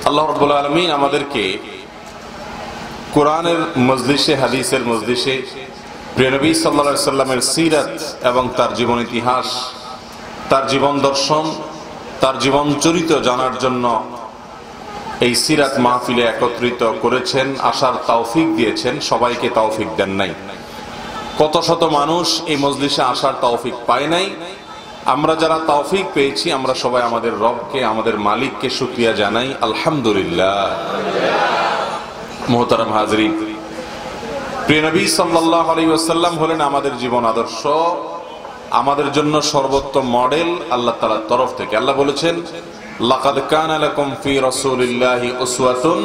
আল্লাহ রাব্বুল আলামিন আমাদেরকে কোরআনের মজলিসে, হাদিসের মজলিসে প্রিয় নবী সাল্লাল্লাহু আলাইহি সাল্লামের সিরাত এবং তার জীবন ইতিহাস, তার জীবন দর্শন, তার জীবন চরিত্র জানার জন্য এই সিরাত মাহফিলে একত্রিত করেছেন, আসার তৌফিক দিয়েছেন। সবাইকে তৌফিক দেন নাই। কত শত মানুষ এই মজলিসে আসার তৌফিক পায় নাই। আমরা যারা তৌফিক পেয়েছি, আমরা সবাই আমাদের রবকে, আমাদের মালিককে শুকরিয়া জানাই, আলহামদুলিল্লাহ। মুহতারাম হাজরিন, প্রিয় নবী সাল্লাল্লাহু আলাইহি ওয়াসাল্লাম হলেন আমাদের জীবন আদর্শ, আমাদের জন্য সর্বোত্তম মডেল আল্লাহ তাআলার তরফ থেকে। আল্লাহ বলেছেন, লাকাদ কানা লাকুম ফি রাসূলিল্লাহি উসওয়াতুন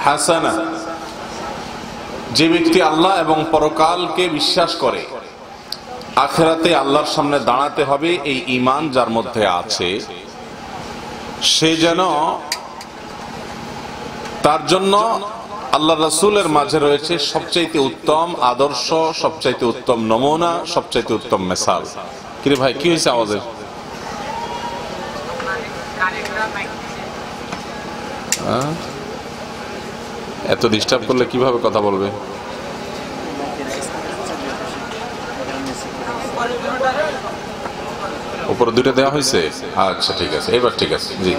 হাসানাহ। যে ব্যক্তি আল্লাহ এবং পরকালকে বিশ্বাস করে, আখিরাতে আল্লাহর সামনে দাঁড়াতে হবে, এই ঈমান যার মধ্যে আছে, সে যেন তার জন্য আল্লাহ রাসূলের মাঝে রয়েছে সবচাইতে উত্তম আদর্শ, সবচাইতে উত্তম নমুনা, সবচাইতে উত্তম মিসাল। কিরে ভাই, কি হয়েছে আওয়াজের? এত ডিস্টার্ব করলে কিভাবে কথা বলবে? উপরে দুটো দেওয়া হয়েছে? আচ্ছা, ঠিক আছে, এবার ঠিক আছে। জি,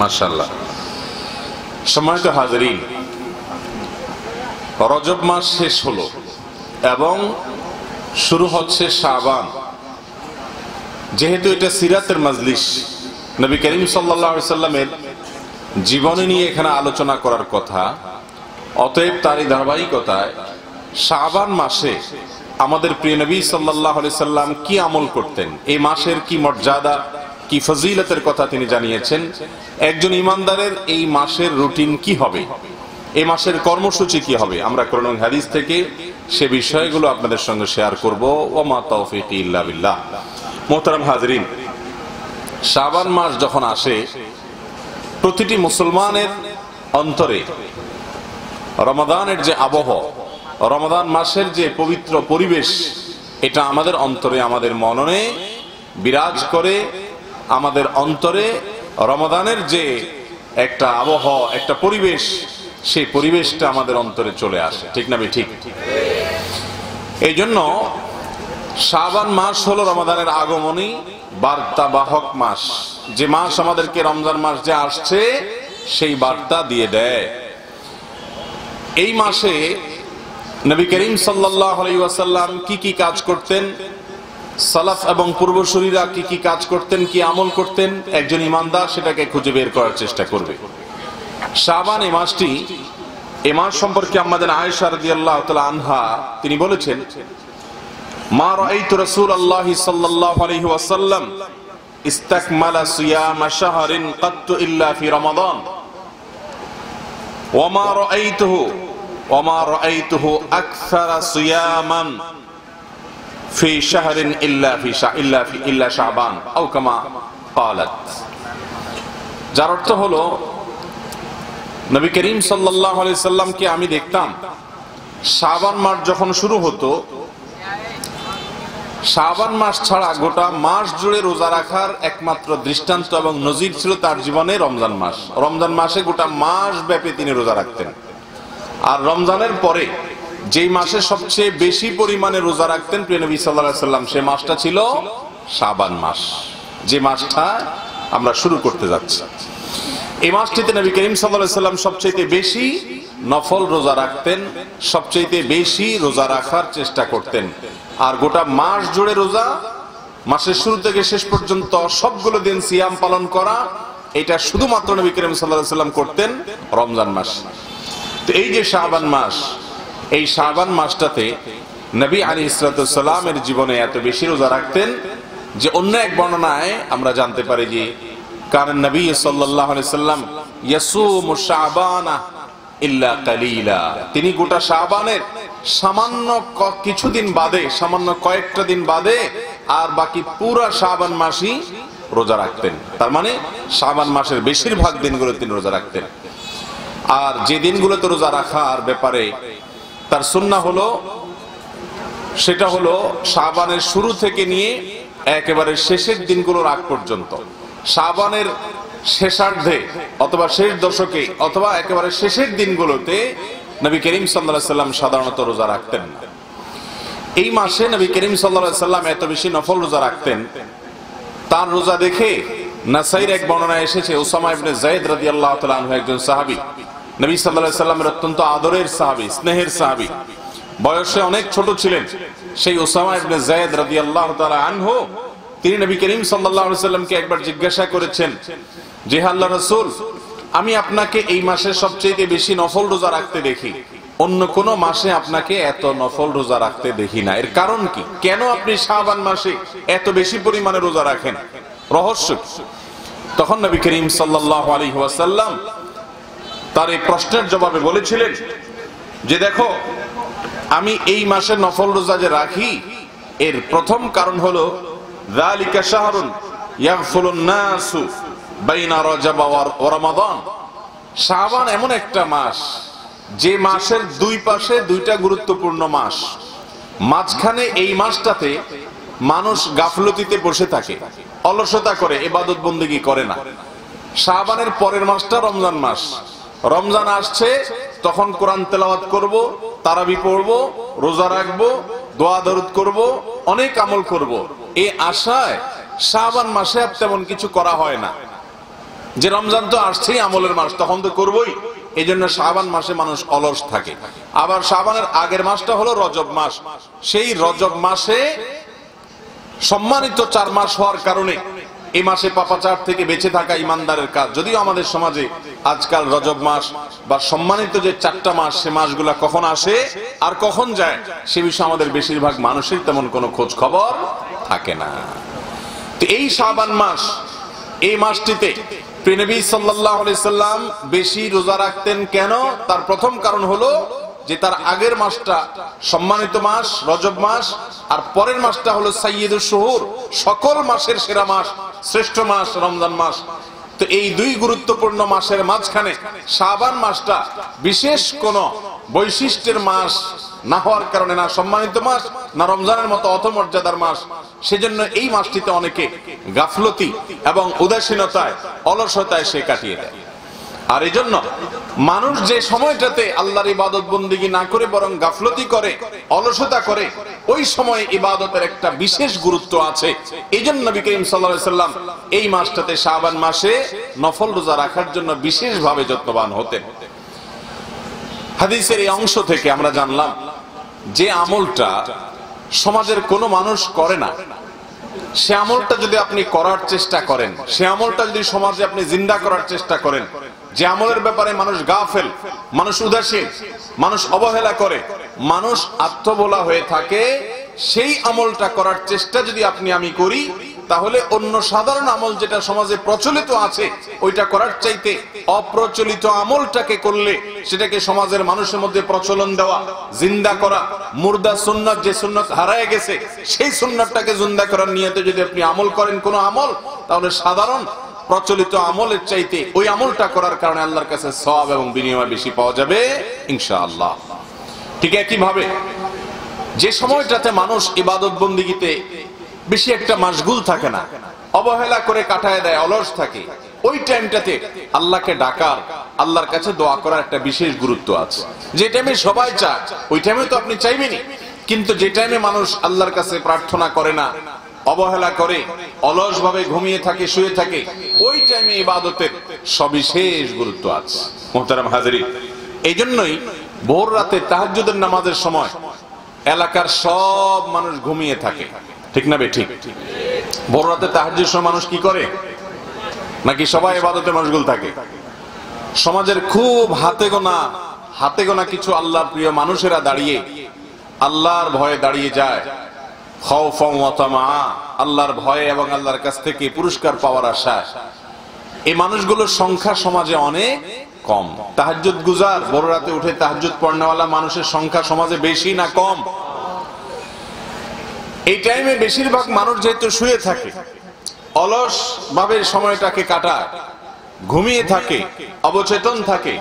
মাশাআল্লাহ। সম্মানিত হাজরিন, রজব মাস শেষ হলো এবং শুরু হচ্ছে শাবান। যেহেতু এটা সিরাতের মজলিস, নবী করিম সাল্লাল্লাহু আলাইহি সাল্লামের জীবনী নিয়ে এখানে আলোচনা করার কথা, অতএব তারই ধারাবাহিকতায় শাবান মাসে আমাদের প্রিয় নবী সাল্লাল্লাহু আলাইহি সাল্লাম কি আমল করতেন, এই মাসের কি মর্যাদা, কি ফজিলতের কথা তিনি জানিয়েছেন। একজন ইমানদারের এই মাসের রুটিন কি হবে, এই মাসের কর্মসূচি কি হবে, আমরা কোরআন ও হাদিস থেকে সে বিষয়গুলো আপনাদের সঙ্গে শেয়ার করব। ওয়া মা তাওফীকি ইল্লা বিল্লাহ। মুহতারাম হাজরিন, শাবান মাস যখন আসে, প্রতিটি মুসলমানের অন্তরে রমাদানের যে আবহ, রমাদান মাসের যে পবিত্র পরিবেশ, এটা আমাদের অন্তরে, আমাদের মননে বিরাজ করে। আমাদের অন্তরে রমাদানের যে একটা আবহ, একটা পরিবেশ, সেই পরিবেশটা আমাদের অন্তরে চলে আসে, ঠিক না ঠিক? এই জন্য শাবান মাস হলো রমাদানের আগমনী বার্তাবাহক মাস। যে মাস আমাদেরকে রমজান মাস যে আসছে সেই বার্তা দিয়ে দেয়। এই মাসে নবী করিম সাল্লাল্লাহু আলাইহি ওয়াসাল্লাম কি কি কাজ করতেন, সালাফ এবং পূর্বসূরীরা কি কি কাজ করতেন, কি আমল করতেন, একজন ইমানদার সেটাকে খুঁজে বের করার চেষ্টা করবে। শাবান এই মাসটি, এই মাস সম্পর্কে আম্মাজান আয়েশা রাদিয়াল্লাহু তাআলা আনহা তিনি বলেছেন, মা রাআইতু রাসূলুল্লাহি সাল্লাল্লাহু আলাইহি ওয়াসাল্লাম ইস্তাকমালা সিয়ামা শাহরিন কাত্তু ইল্লা ফি রমাদান ওয়া মা রাআইতুহু আকসারা সিয়ামান ফি শাহরিন ইল্লা শাবান আও কামা ক্বালাত। যার অর্থ হলো, নবী করিম সাল্লাল্লাহু আলাইহি সাল্লামকে আমি দেখতাম শাবান মাস যখন শুরু হতো, শাবান মাস ছাড়া গোটা মাস জুড়ে রোজা রাখার একমাত্র দৃষ্টান্ত এবং নজির ছিল তার জীবনে রমজান মাস। রমজান মাসে গোটা মাস ব্যাপী তিনি রোজা রাখতেন। আর রমজানের পরে যেই মাসে সবচেয়ে বেশি পরিমাণে রোজা রাখতেন প্রিয় নবী সাল্লাল্লাহু আলাইহি সাল্লাম, সে মাসটা ছিল শাবান মাস, যে মাসটা আমরা শুরু করতে যাচ্ছি। এই মাসটিতে নবী করিম সাল্লাল্লাহু আলাইহি সাল্লাম সবচেয়ে বেশি নফল রোজা রাখতেন, সবচেয়ে বেশি রোজা রাখার চেষ্টা করতেন। আর গোটা মাস জুড়ে রোজা, মাসের শুরু থেকে শেষ পর্যন্ত সবগুলো দিন সিয়াম পালন করা, এটা শুধুমাত্র নবী করিম সাল্লাল্লাহু আলাইহি সাল্লাম করতেন রমজান মাস। তো এই যে শাবান মাস, এই শাবান মাসটাতে নবী আলাইহিস সালামের জীবনে এত বেশি রোজা রাখতেন যে অন্য এক বর্ণনায় আমরা জানতে পারি যে কারণ নবী সাল্লাল্লাহু আলাইহি সাল্লাম ইয়াসুমু শাবানা ইল্লা কালিলা, তিনি গোটা শাবানের সামান্য কিছুদিন বাদে, সামান্য কয়েকটা দিন বাদে আর বাকি পুরা শাবান মাসই রোজা রাখতেন। তার মানে শাবান মাসের বেশিরভাগ দিনগুলো তিনি রোজা রাখতেন। আর যে দিনগুলোতে রোজা রাখার ব্যাপারে তার সুন্নাহ হলো, সেটা হলো শাবানের শুরু থেকে নিয়ে একেবারে শেষের দিনগুলোর আগ পর্যন্ত। শাবানের শেষার্ধে অথবা শেষ দশকে অথবা একেবারে শেষের দিনগুলোতে নবী করিম সাল্লাল্লাহু আলাইহি সাল্লাম সাধারণত রোজা রাখতেন না। এই মাসে নবী করিম সাল্লাল্লাহু আলাইহি সাল্লাম এত বেশি নফল রোজা রাখতেন, তার রোজা দেখে নাসাইর এক বর্ণনায় এসেছে উসামা ইবনে যায়েদ রাদিয়াল্লাহু তাআলা আনহু একজন সাহাবী, নবী সাল্লাল্লাহু আলাইহি সাল্লামের অত্যন্ত আদরের সাহাবী, স্নেহের সাহাবী, বয়সে অনেক ছোট ছিলেন। সেই উসামা ইবনে যায়েদ রাদিয়াল্লাহু তাআলা আনহু তিনি নবী করিম সাল্লাল্লাহু আলাইহি সাল্লামকে একবার জিজ্ঞাসা করেছেন যে আল্লাহর রাসূল, আমি আপনাকে এই মাসে সবচেয়ে বেশি নফল রোজা রাখতে দেখি, অন্য কোন মাসে আপনাকে এত নফল রোজা রাখতে দেখি না, এর কারণ কি? কেন আপনি শাবান মাসে এত বেশি পরিমাণে রোজা রাখেন, রহস্য কি? তখন নবী করিম সাল্লাল্লাহু আলাইহি ওয়াসাল্লাম তার এই প্রশ্নের জবাবে বলেছিলেন যে দেখো, আমি এই মাসে নফল রোজা যে রাখি এর প্রথম কারণ হলো যালিকা শাহরুন ইয়াগফুলুন নাসু বাইনা রজব ওয়া রমাদান। শাবান এমন একটা মাস যে মাসের দুই পাশে দুইটা গুরুত্বপূর্ণ মাস, মাঝখানে এই মাসটাতে মানুষ গাফলতিতে বসে থাকে, অলসতা করে, ইবাদত বন্দেগী করে না। শাবানের পরের মাসটা রমজান মাস, রমজান আসছে তখন কোরআন তেলাওয়াত করব, তারাবি পড়ব, রোজা রাখবো, দোয়া দরুদ করব, অনেক আমল করব, এই আশায় শাবান মাসে তেমন কিছু করা হয় না, যে রমজান তো আসছেই আমলের মাস, তখন তো করবই। এই জন্য শাবান মাসে মানুষ অলস থাকে। আবার শাবানের আগের মাসটা হলো রজব মাস, সেই রজব মাসে সম্মানিত 4 মাস হওয়ার কারণে এই মাসে পাপাচার থেকে বেঁচে থাকা ইমানদারের কাজ। যদিও আমাদের সমাজে আজকাল রজব মাস বা সম্মানিত যে 4টা মাস, সে মাসগুলা কখন আসে আর কখন যায় সে বিষয়ে আমাদের বেশিরভাগ মানুষের তেমন কোনো খোঁজ খবর থাকে না। তো এই শাবান মাস, এই মাসটিতে নবী সাল্লাল্লাহু আলাইহি সাল্লাম বেশি রোজা রাখতেন কেন? তার প্রথম কারণ হলো যে তার আগের মাসটা সম্মানিত মাস, রজব মাস, আর পরের মাসটা হলো সাইয়্যিদুশ শুহুর, সকল মাসের সেরা মাস, শ্রেষ্ঠ মাস রমজান মাস। তো এই দুই গুরুত্বপূর্ণ মাসের মাঝখানে শাবান মাসটা বিশেষ কোন বৈশিষ্ট্যের মাস না হওয়ার কারণে, না সম্মানিত মাস, না রমজানের মতো অত মর্যাদার মাস, সেজন্য এই মাসটিতে অনেকে গাফলতি এবং উদাসীনতায়, অলসতায় সে কাটিয়ে দেয়। আর এই জন্য মানুষ যে সময়টাতে আল্লাহর ইবাদত বন্দেগী না করে বরং গাফলতি করে, অলসতা করে, ওই সময় ইবাদতের একটা বিশেষ গুরুত্ব আছে। এই জন্য নবী করিম সাল্লাল্লাহু আলাইহি সাল্লাম এই মাসটাতে, শাবান মাসে নফল রোজা রাখার জন্য বিশেষভাবে যত্নবান হতেন। হাদিসের এই অংশ থেকে আমরা জানলাম যে আমলটা সমাজের কোনো মানুষ করে না, সে আমলটা যদি আপনি করার চেষ্টা করেন, সে আমলটা যদি সমাজে আপনি জিন্দা করার চেষ্টা করেন, যে আমলের ব্যাপারে মানুষ গাফেল, মানুষ উদাসীন, মানুষ অবহেলা করে, মানুষ আত্মভোলা হয়ে থাকে, সেই আমলটা করার চেষ্টা যদি আপনি আমি করি, তাহলে অন্য সাধারণ আমল যেটা সমাজে প্রচলিত আছে ওইটা করার চাইতে অপ্রচলিত আমলটাকে করলে সেটাকে সমাজের মানুষের মধ্যে প্রচলন দেওয়া, জিন্দা করা, মুর্দা সুন্নাত, যে সুন্নাত হারায় গেছে সেই সুন্নাতটাকে জিন্দা করার নিয়তে যদি আপনি আমল করেন কোনো আমল, তাহলে সাধারণ প্রচলিত আমলের চাইতে ওই আমলটা করার কারণে আল্লাহর কাছে সওয়াব এবং বিনিময় বেশি পাওয়া যাবে ইনশাআল্লাহ। ঠিক একই ভাবে যে সময়টাতে মানুষ ইবাদত বন্দেগীতে বেশি একটা মাশগুল থাকে না, অবহেলা করে কাটায় দেয়, অলস থাকে, ওই টাইমটাতে আল্লাহকে ডাকার, আল্লাহর কাছে দোয়া করার একটা বিশেষ গুরুত্ব আছে। যে টাইমে সবাই চায় ওই টাইমে তো আপনি চাইবেনই, কিন্তু যে টাইমে মানুষ আল্লাহর কাছে প্রার্থনা করে না, অবহেলা করে, অলস ভাবে ঘুমিয়ে থাকে, শুয়ে থাকে, ওই টাইমে ইবাদতের সবিশেষ গুরুত্ব আছে। মুহতারাম হাজিরিন, এই জন্যই ভোর রাতে তাহাজ্জুদের নামাজের সময় এলাকার সব মানুষ ঘুমিয়ে থাকে, ঠিক না বে ঠিক? ভোর রাতে তাহাজ্জুদের সময় মানুষ কি করে? নাকি সবাই ইবাদতে মশগুল থাকে? সমাজের খুব হাতে গোনা কিছু আল্লাহর প্রিয় মানুষেরা দাঁড়িয়ে আল্লাহর ভয়ে দাঁড়িয়ে যায়, খাউফান ওয়া তামাআ, আল্লাহর ভয়ে এবং আল্লাহর কাছ থেকে পুরস্কার পাওয়ার আশায়। এই মানুষগুলোর সংখ্যা সমাজে অনেক কম। তাহাজ্জুদ গুজার, ভোর রাতে উঠে তাহাজ্জুদ পড়নেওয়ালা মানুষের সংখ্যা সমাজে বেশি না কম? এই টাইমে বেশিরভাগ মানুষ যেহেতু শুয়ে থাকে, অলস ভাবে সময়টাকে কাটায়, ঘুমিয়ে থাকে, অবচেতন থাকে,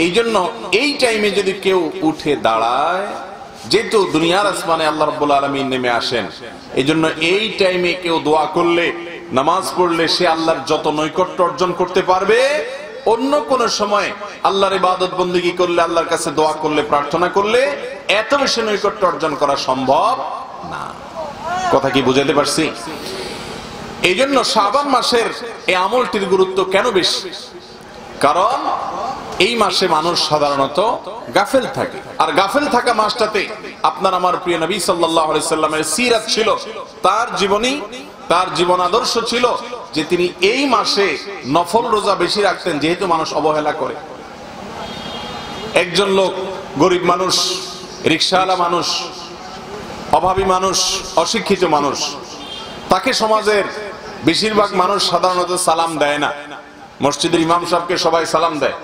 এই জন্য এই টাইমে যদি কেউ উঠে দাঁড়ায়, যেহেতু দুনিয়ার আসমানে আল্লাহ রাব্বুল আলামিন নেমে আসেন, এই জন্য এই টাইমে কেউ দোয়া করলে নামাজ পড়লে সে আল্লাহর যত নৈকট্য অর্জন করতে পারবে, অন্য কোন সময় আল্লাহর ইবাদত বন্দেগী করলে, আল্লাহর কাছে দোয়া করলে, প্রার্থনা করলে এত বেশি নৈকট্য অর্জন করা সম্ভব না। কথা কি বুঝাতে পারছি? এই জন্য শাবান মাসের এই আমলটির গুরুত্ব কেন বেশি? কারণ এই মাসে মানুষ সাধারণত গাফেল থাকে, আর গাফেল থাকা মাসটাতে আপনার আমার প্রিয় নবী সাল্লাল্লাহু আলাইহি সাল্লামের সিরাত ছিল, তার জীবনী, তার জীবন আদর্শ ছিল যে তিনি এই মাসে নফল রোজা বেশি রাখতেন, যেহেতু মানুষ অবহেলা করে। একজন লোক, গরিব মানুষ, রিকশাওয়ালা মানুষ, অভাবী মানুষ, অশিক্ষিত মানুষ, তাকে সমাজের বেশিরভাগ মানুষ সাধারণত সালাম দেয় না। মসজিদের ইমাম সাহেবকে সবাই সালাম দেয়,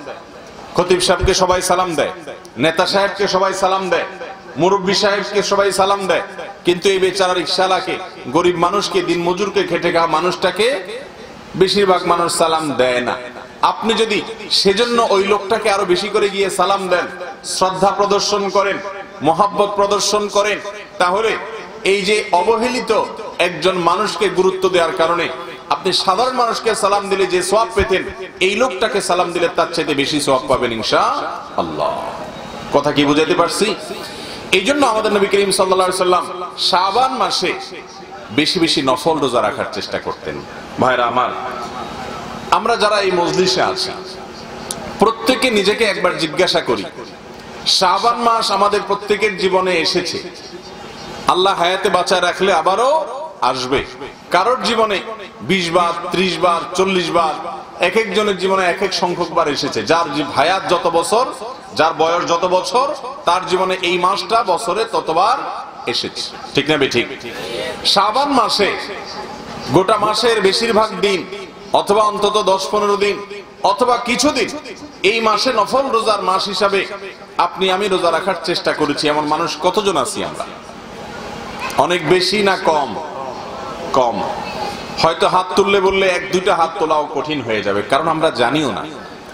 খতিব সাহেবকে সবাই সালাম দেয়, নেতা সাহেবকে সবাই সালাম দেয়, মুরব্বী সাহেবকে সবাই সালাম দেয়, কিন্তু এই বেচারা রিকশাওয়ালাকে, গরিব মানুষকে, দিন মজুরকে, খেটে খাওয়া মানুষটাকে বেশিরভাগ মানুষ সালাম দেয় না। আপনি যদি সেজন্য ওই লোকটাকে আরো বেশি করে গিয়ে সালাম দেন, শ্রদ্ধা প্রদর্শন করেন, মহাব্বত প্রদর্শন করেন, তাহলে এই যে অবহেলিত একজন মানুষকে গুরুত্ব দেওয়ার কারণে আপনি সাধারণ মানুষকে সালাম দিলে যে সওয়াব পেতেন, এই লোকটাকে সালাম দিলে তার চাইতে বেশি সওয়াব পাবেন ইনশাআল্লাহ। কথা কি বুঝাইতে পারছি? এই জন্য আমাদের নবী করিম সাল্লাল্লাহু আলাইহি সাল্লাম শাবান মাসে বেশি বেশি নফল রোজা রাখার চেষ্টা করতেন। ভাইরা আমার, আমরা যারা এই মজলিসে আছি প্রত্যেকে নিজেকে একবার জিজ্ঞাসা করি, শাবান মাস আমাদের প্রত্যেকের জীবনে এসেছে, আল্লাহ হায়াতে বাঁচায় রাখলে আবারও আসবে। কারোর জীবনে 20 বার, 30 বার, 40 বার, এক একজনের জীবনে এক এক সংখ্যক বার এসেছে। যার হায়াত যত বছর, যার বয়স যত বছর, তার জীবনে এই মাসটা বছরে ততবার এসেছে। ঠিক না বেঠিক? শাবান মাসে গোটা মাসের বেশিরভাগ দিন, অথবা অন্তত 10-15 দিন, অথবা কিছুদিন এই মাসে নফল রোজার মাস হিসাবে আপনি আমি রোজা রাখার চেষ্টা করেছি। এমন মানুষ কতজন আছি আমরা? অনেক বেশি না কম? কম। হয়তো হাত তুললে বললে 1-2টা হাত তোলাও কঠিন হয়ে যাবে, কারণ আমরা জানিও না,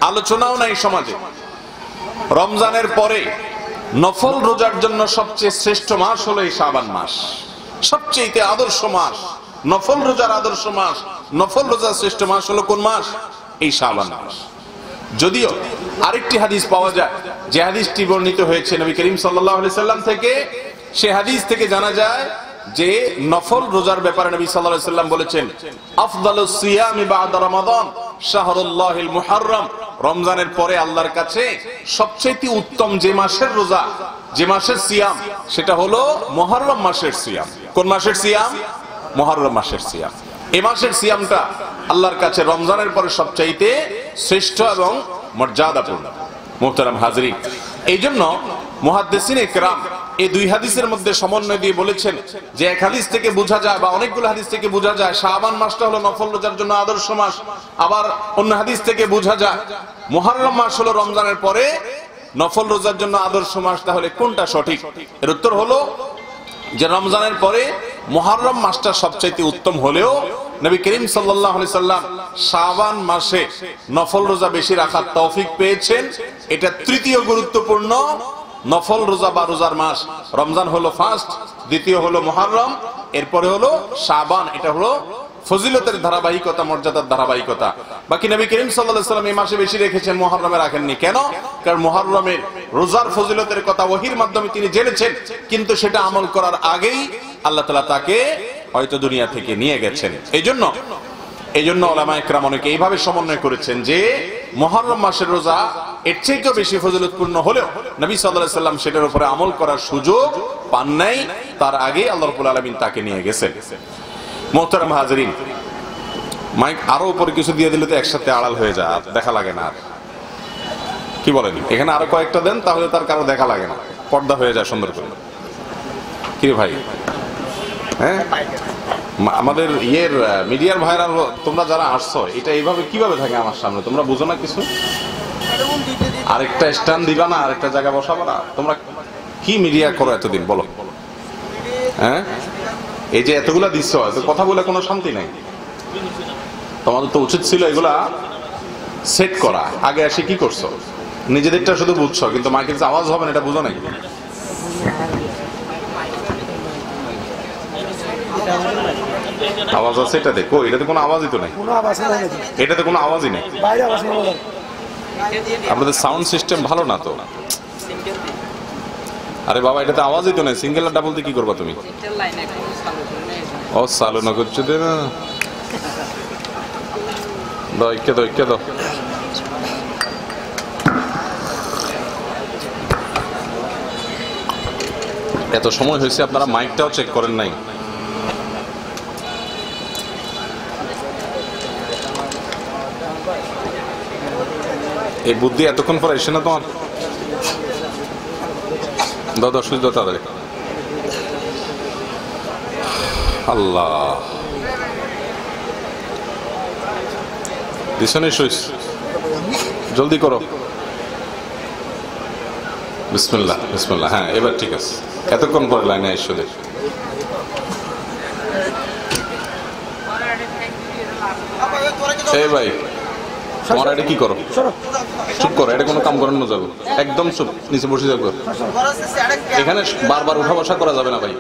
আলোচনাও নাই সমাজে। রমজানের পরে নফল রোজার জন্য সবচেয়ে শ্রেষ্ঠ মাস হলো এই শাবান মাস, সবচেয়ে আদর্শ মাস, নফল রোজার আদর্শ মাস, নফল রোজার শ্রেষ্ঠ মাস হলো কোন মাস? এই শাবান মাস। যদিও আরেকটি হাদিস পাওয়া যায়, যে হাদিসটি বর্ণিত হয়েছে নবী করিম সাল্লাল্লাহু আলাইহি সাল্লাম থেকে, সে হাদিস থেকে জানা যায় যে নফল রোজার ব্যাপারে নবী সাল্লাল্লাহু আলাইহি সাল্লাম বলেছেন, আফদালুস সিয়ামি বা'দা রমাদান শাহরুল্লাহিল মুহাররম। রমজানের পরে আল্লাহর কাছে সবচেয়ে উত্তম যে মাসের রোজা, যে মাসের সিয়াম, সেটা হলো মুহররম মাসের সিয়াম। কোন মাসের সিয়াম? মুহররম মাসের সিয়াম। এই মাসের সিয়ামটা আল্লাহর কাছে রমজানের পরে সবচাইতে শ্রেষ্ঠ এবং মর্যাদাপূর্ণ। মুহতারাম হাজরিন, এই জন্য মুহাদ্দিসিনে কেরাম এই দুই হাদিসের মধ্যে সমন্বয় দিয়ে বলেছেন যে এক হাদিস থেকে বোঝা যায়, বা অনেকগুলো হাদিস থেকে বোঝা যায় শাবান মাসটা হলো নফল রোজার জন্য আদর্শ মাস। আবার অন্য হাদিস থেকে বোঝা যায় মুহররম মাস হলো রমজানের পরে নফল রোজার জন্য আদর্শ মাস। তাহলে কোনটা সঠিক? এর উত্তর হলো যে রমজানের পরে মুহররম মাসটা সবচাইতে উত্তম হলেও নবী করিম সাল্লাল্লাহু আলাইহি সাল্লাম শাবান মাসে নফল রোজা বেশি রাখার তৌফিক পেয়েছেন। এটা তৃতীয় গুরুত্বপূর্ণ নফল রোজা বা রোজার মাস। রমজান হলো ফার্স্ট, দ্বিতীয় হলো মুহররম, এরপরে হলো শাবান। এটা হলো ফজিলতের ধারাবাহিকতা, মর্যাদার ধারাবাহিকতা। বাকি নবী করিম সাল্লাল্লাহু আলাইহি সাল্লাম এই মাসে বেশি রেখেছেন, মুহররমে রাখেননি। কেন? কারণ মুহররমের রোজার ফজিলতের কথা ওহীর মাধ্যমে তিনি জেনেছেন, কিন্তু সেটা আমল করার আগেই আল্লাহ তাআলা তাকে হয়তো দুনিয়া থেকে নিয়ে গেছেন। এই জন্য উলামায়ে কেরাম অনেকে এইভাবে সমন্বয় করেছেন যে মুহররম মাসের রোজা এর চেয়েও বেশি ফজিলতপূর্ণ হলেও নবী সাল্লাল্লাহু আলাইহি সাল্লাম সেটার উপরে আমল করার সুযোগ পান নাই, তার আগে আল্লাহ রাব্বুল আলামিন তাকে নিয়ে গেছেন। মুহতারাম হাজরিন, মাইক আরো উপরে কিছু দিয়ে দিলে তো একসাথে আড়াল হয়ে যায়, দেখা লাগে না। কি বলেন? এখানে আরো কয়েকটা দেন, তাহলে তার কারো দেখা লাগে না, পর্দা হয়ে যায় সুন্দর করে। কি ভাই? হ্যাঁ, আমাদের মিডিয়ার ভাইরা, তোমরা যারা আসছো, এটা এইভাবে কিভাবে থাকে আমার সামনে? তোমরা বুঝো না কিছু? আরেকটা স্ট্যান্ড দিবা না? আরেকটা জায়গা বসাবো না? তোমরা কি মিডিয়া করো এতদিন, বলো? হ্যাঁ, এই যে এতগুলা দিচ্ছ, এত কথা বলে কোনো শান্তি নাই। তোমাদের তো উচিত ছিল এগুলা সেট করা। আগে এসে কি করছো? নিজেদেরটা শুধু বুঝছো, কিন্তু মাইকের যে আওয়াজ হবে না এটা বুঝো নাকি? আওয়াজ আছে এটা দেখো, এটাতে কোনো আওয়াজই তো নাই, কোনো আওয়াজ নাই নাকি? এটাতে কোনো আওয়াজই নেই। বাইরে আওয়াজ নেই বলেন। আপনাদের সাউন্ড সিস্টেম ভালো না তো। আরে বাবা, এটাতে আওয়াজই তো নাই, সিঙ্গেল আর ডাবল দিয়ে কি করবা তুমি? ও চালু না করছো দে না, দাও ইকে দাও, ইকে দাও। এত সময় হয়েছে আপনারা মাইকটাও চেক করেন নাই। এই বুদ্ধি এতক্ষণ পর এসে না তোমার? দাও দাও, সুইচ দাও তাড়াতাড়ি। আল্লাহ, পিছনে সুইচ, জলদি করো। বিসমিল্লাহ বিসমিল্লাহ। হ্যাঁ, এবার ঠিক আছে। এতক্ষণ পরে লাইনে এসো দেখ। এই ভাই, তোমার এটা কি করো? চুপ করো, এটা কোনো কাম করানো যাবে? একদম চুপ, নিচে বসে যাবো। এখানে বারবার উঠা বসা করা যাবে না ভাই।